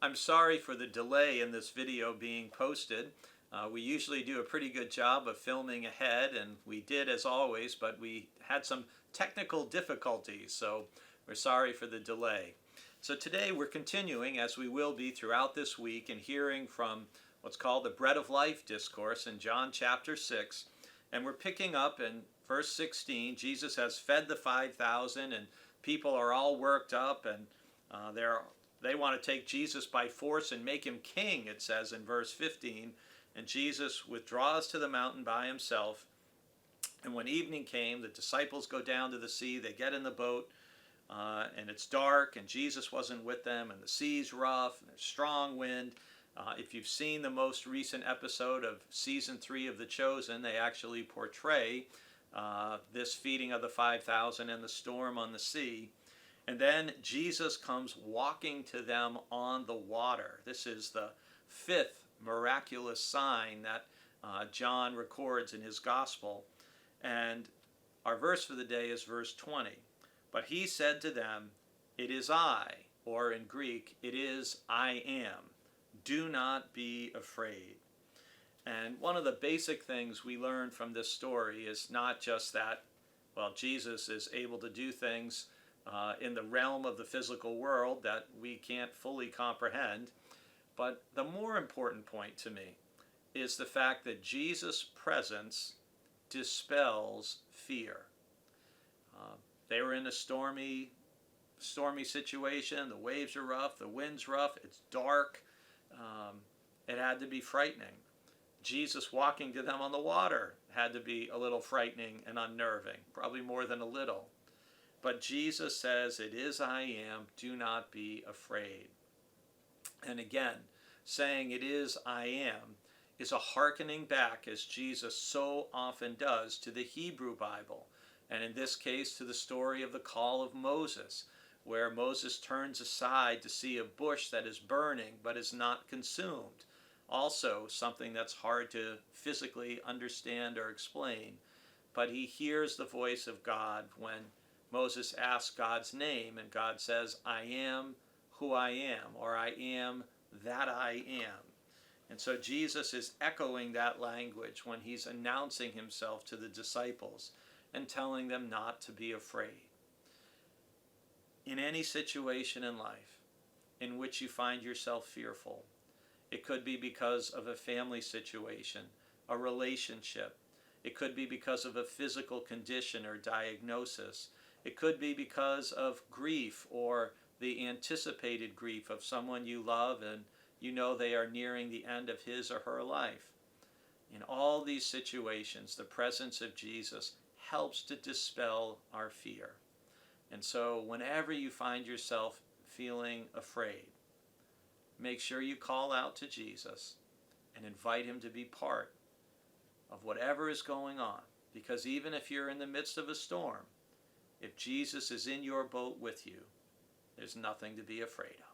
I'm sorry for the delay in this video being posted. We usually do a pretty good job of filming ahead, and we did as always, but we had some technical difficulties, so we're sorry for the delay. So today we're continuing, as we will be throughout this week, and hearing from what's called the Bread of Life discourse in John chapter 6. And we're picking up in verse 16. Jesus has fed the 5,000, and people are all worked up, and they want to take Jesus by force and make him king, it says in verse 15. And Jesus withdraws to the mountain by himself. And when evening came, the disciples go down to the sea. They get in the boat, and it's dark, and Jesus wasn't with them, and the sea's rough, and there's strong wind. If you've seen the most recent episode of season 3 of The Chosen, they actually portray this feeding of the 5,000 and the storm on the sea. And then Jesus comes walking to them on the water. This is the 5th miraculous sign that John records in his gospel. And our verse for the day is verse 20. But he said to them, "It is I," or in Greek, "It is I am. Do not be afraid." And one of the basic things we learn from this story is not just that, well, Jesus is able to do things in the realm of the physical world that we can't fully comprehend, but the more important point to me is the fact that Jesus' presence dispels fear. They were in a stormy situation. The waves are rough, the wind's rough, it's dark. It had to be frightening. Jesus walking to them on the water had to be a little frightening and unnerving, probably more than a little. But Jesus says, "It is I am, do not be afraid." And again, saying "it is I am" is a hearkening back, as Jesus so often does, to the Hebrew Bible, and in this case to the story of the call of Moses, where Moses turns aside to see a bush that is burning but is not consumed. Also something that's hard to physically understand or explain, but he hears the voice of God when Moses asks God's name, and God says, "I am who I am," or "I am that I am." And so Jesus is echoing that language when he's announcing himself to the disciples and telling them not to be afraid. In any situation in life in which you find yourself fearful, it could be because of a family situation, a relationship. It could be because of a physical condition or diagnosis. It could be because of grief or the anticipated grief of someone you love and you know they are nearing the end of his or her life. In all these situations, the presence of Jesus helps to dispel our fear. And so whenever you find yourself feeling afraid, make sure you call out to Jesus and invite him to be part of whatever is going on. Because even if you're in the midst of a storm, if Jesus is in your boat with you, there's nothing to be afraid of.